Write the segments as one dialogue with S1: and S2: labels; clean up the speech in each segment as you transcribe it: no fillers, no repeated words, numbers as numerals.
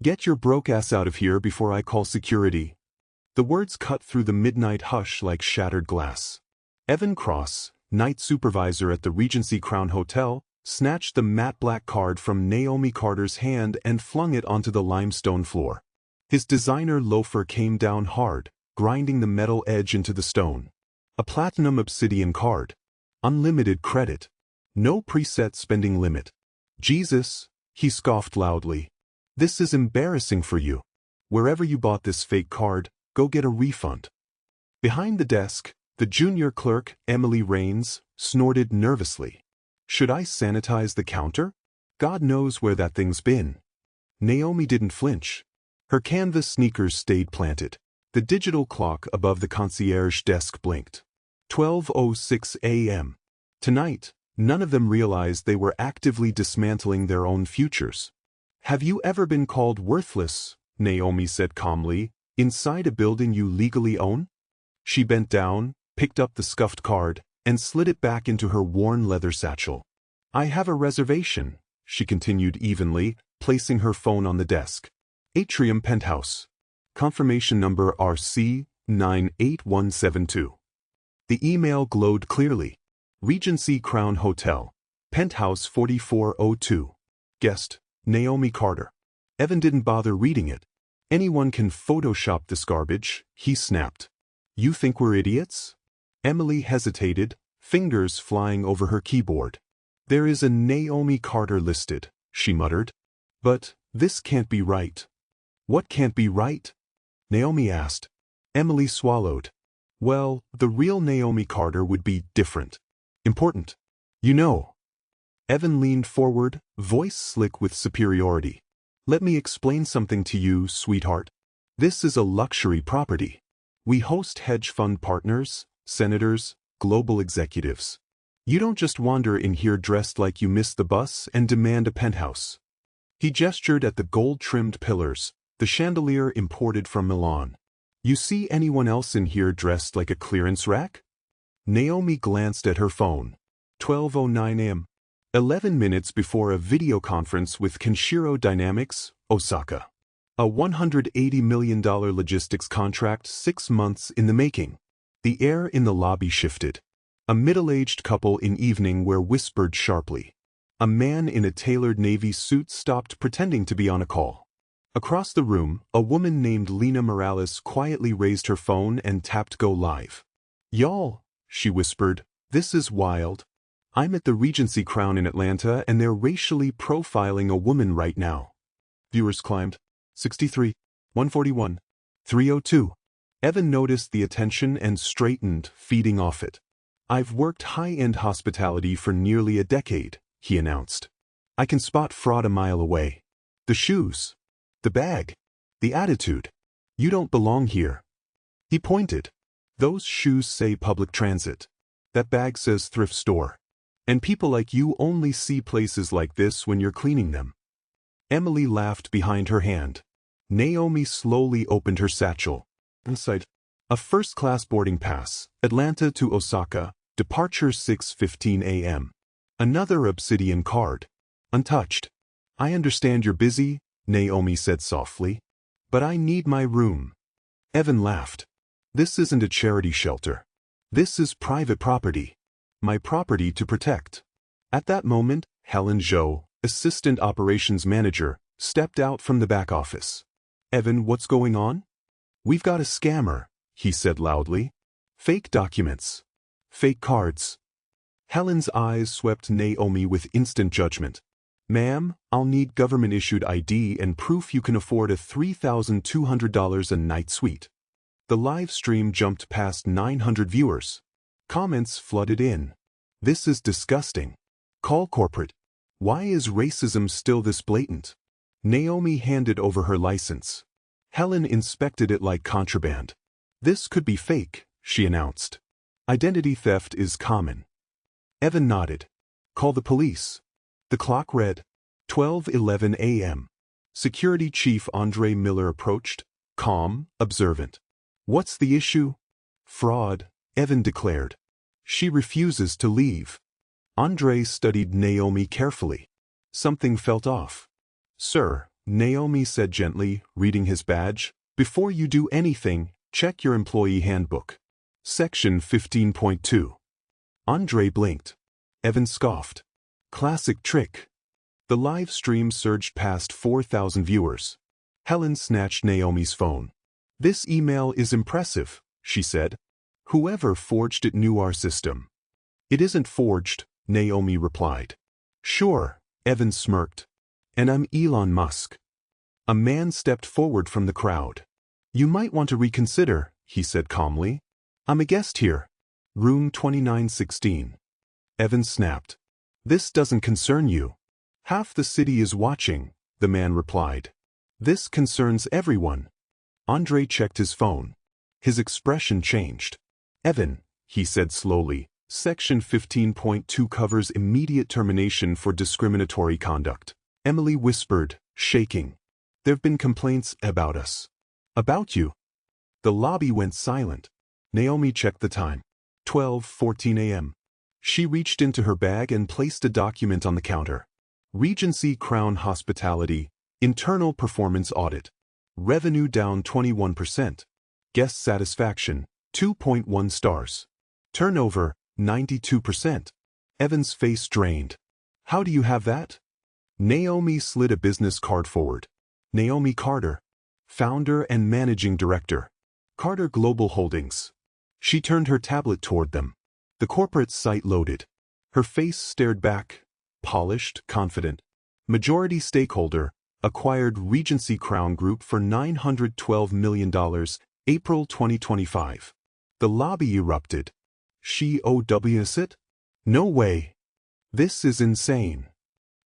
S1: Get your broke ass out of here before I call security. The words cut through the midnight hush like shattered glass. Evan Cross, night supervisor at the Regency Crown Hotel, snatched the matte black card from Naomi Carter's hand and flung it onto the limestone floor. His designer loafer came down hard, grinding the metal edge into the stone. A platinum obsidian card. Unlimited credit. No preset spending limit. Jesus, he scoffed loudly. This is embarrassing for you. Wherever you bought this fake card, go get a refund. Behind the desk, the junior clerk, Emily Raines, snorted nervously. Should I sanitize the counter? God knows where that thing's been. Naomi didn't flinch. Her canvas sneakers stayed planted. The digital clock above the concierge desk blinked. 12:06 a.m. Tonight, none of them realized they were actively dismantling their own futures. Have you ever been called worthless? Naomi said calmly. Inside a building you legally own? She bent down, picked up the scuffed card, and slid it back into her worn leather satchel. I have a reservation, she continued evenly, placing her phone on the desk. Atrium Penthouse. Confirmation number RC 98172. The email glowed clearly. Regency Crown Hotel. Penthouse 4402. Guest, Naomi Carter. Evan didn't bother reading it. Anyone can Photoshop this garbage, he snapped. You think we're idiots? Emily hesitated, fingers flying over her keyboard. There is a Naomi Carter listed, she muttered. But this can't be right. What can't be right? Naomi asked. Emily swallowed. Well, the real Naomi Carter would be different. Important. You know. Evan leaned forward, voice slick with superiority. Let me explain something to you, sweetheart. This is a luxury property. We host hedge fund partners, senators, global executives. You don't just wander in here dressed like you missed the bus and demand a penthouse. He gestured at the gold-trimmed pillars, the chandelier imported from Milan. You see anyone else in here dressed like a clearance rack? Naomi glanced at her phone. 12:09 a.m. 11 minutes before a video conference with Kenshiro Dynamics, Osaka. A $180 million logistics contract 6 months in the making. The air in the lobby shifted. A middle-aged couple in evening wear whispered sharply. A man in a tailored navy suit stopped pretending to be on a call. Across the room, a woman named Lena Morales quietly raised her phone and tapped Go Live. Y'all, she whispered, this is wild. I'm at the Regency Crown in Atlanta and they're racially profiling a woman right now. Viewers climbed. 63, 141, 302. Evan noticed the attention and straightened, feeding off it. I've worked high-end hospitality for nearly a decade, he announced. I can spot fraud a mile away. The shoes. The bag. The attitude. You don't belong here. He pointed. Those shoes say public transit. That bag says thrift store. And people like you only see places like this when you're cleaning them. Emily laughed behind her hand. Naomi slowly opened her satchel. Inside, a first-class boarding pass, Atlanta to Osaka, departure 6:15 a.m. Another obsidian card. Untouched. I understand you're busy, Naomi said softly. But I need my room. Evan laughed. This isn't a charity shelter. This is private property. My property to protect. At that moment, Helen Zhou, assistant operations manager, stepped out from the back office. Evan, what's going on? We've got a scammer, he said loudly. Fake documents. Fake cards. Helen's eyes swept Naomi with instant judgment. Ma'am, I'll need government-issued ID and proof you can afford a $3,200 a night suite. The live stream jumped past 900 viewers. Comments flooded in. This is disgusting. Call corporate. Why is racism still this blatant? Naomi handed over her license. Helen inspected it like contraband. This could be fake, she announced. Identity theft is common. Evan nodded. Call the police. The clock read 12:11 a.m. Security Chief Andre Miller approached, calm, observant. What's the issue? Fraud, Evan declared. She refuses to leave. Andre studied Naomi carefully. Something felt off. Sir, Naomi said gently, reading his badge. Before you do anything, check your employee handbook. Section 15.2. Andre blinked. Evan scoffed. Classic trick. The live stream surged past 4,000 viewers. Helen snatched Naomi's phone. This email is impressive, she said. Whoever forged it knew our system. It isn't forged, Naomi replied. Sure, Evan smirked. And I'm Elon Musk. A man stepped forward from the crowd. You might want to reconsider, he said calmly. I'm a guest here. Room 2916. Evan snapped. This doesn't concern you. Half the city is watching, the man replied. This concerns everyone. Andre checked his phone. His expression changed. Evan, he said slowly, Section 15.2 covers immediate termination for discriminatory conduct. Emily whispered, shaking. There've been complaints about us. About you. The lobby went silent. Naomi checked the time. 12:14 a.m. She reached into her bag and placed a document on the counter. Regency Crown Hospitality, Internal Performance Audit. Revenue down 21%. Guest satisfaction, 2.1 stars. Turnover, 92%. Evan's face drained. How do you have that? Naomi slid a business card forward. Naomi Carter, founder and managing director. Carter Global Holdings. She turned her tablet toward them. The corporate site loaded. Her face stared back, polished, confident. Majority stakeholder, acquired Regency Crown Group for $912 million, April 2025. The lobby erupted. She OWs it? No way. This is insane.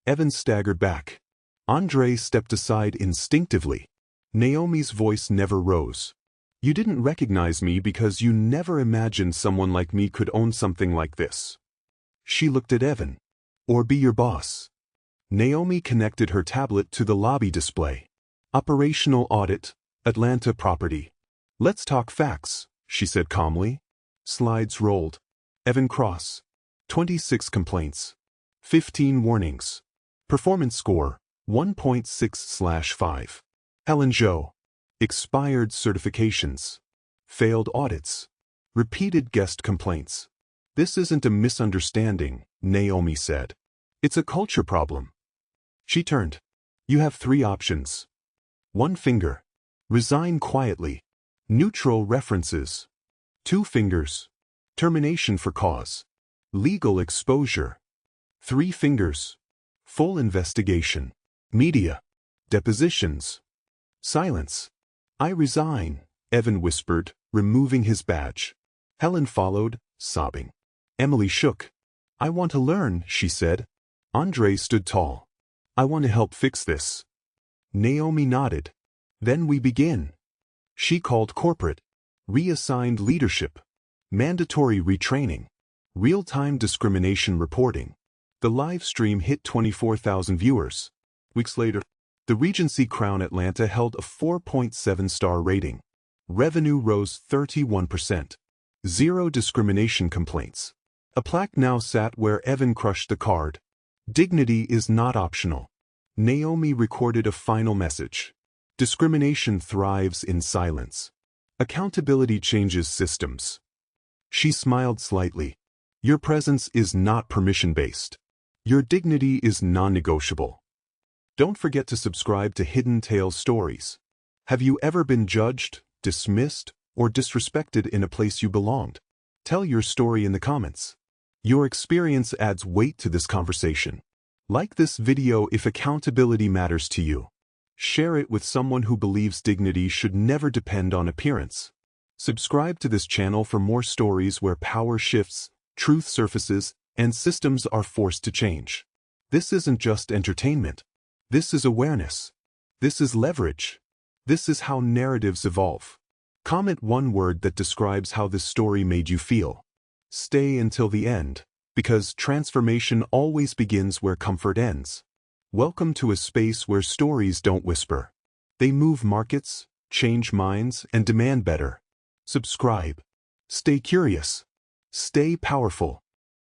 S1: Evan staggered back. Andre stepped aside instinctively. Naomi's voice never rose. You didn't recognize me because you never imagined someone like me could own something like this. She looked at Evan. Or be your boss. Naomi connected her tablet to the lobby display. Operational audit, Atlanta property. Let's talk facts, she said calmly. Slides rolled. Evan Cross. 26 complaints. 15 warnings. Performance score, 1.6/5. Helen Zhou. Expired certifications. Failed audits. Repeated guest complaints. This isn't a misunderstanding, Naomi said. It's a culture problem. She turned. You have 3 options. 1 finger. Resign quietly. Neutral references. 2 fingers. Termination for cause. Legal exposure. 3 fingers. Full investigation. Media. Depositions. Silence. I resign, Evan whispered, removing his badge. Helen followed, sobbing. Emily shook. I want to learn, she said. Andre stood tall. I want to help fix this. Naomi nodded. Then we begin. She called corporate. Reassigned leadership. Mandatory retraining. Real-time discrimination reporting. The live stream hit 24,000 viewers. Weeks later, the Regency Crown Atlanta held a 4.7-star rating. Revenue rose 31%. 0 discrimination complaints. A plaque now sat where Evan crushed the card. Dignity is not optional. Naomi recorded a final message. Discrimination thrives in silence. Accountability changes systems. She smiled slightly. Your presence is not permission-based. Your dignity is non-negotiable. Don't forget to subscribe to Hidden Tales Stories. Have you ever been judged, dismissed, or disrespected in a place you belonged? Tell your story in the comments. Your experience adds weight to this conversation. Like this video if accountability matters to you. Share it with someone who believes dignity should never depend on appearance. Subscribe to this channel for more stories where power shifts, truth surfaces, and systems are forced to change. This isn't just entertainment. This is awareness. This is leverage. This is how narratives evolve. Comment 1 word that describes how this story made you feel. Stay until the end, because transformation always begins where comfort ends. Welcome to a space where stories don't whisper. They move markets, change minds, and demand better. Subscribe. Stay curious. Stay powerful.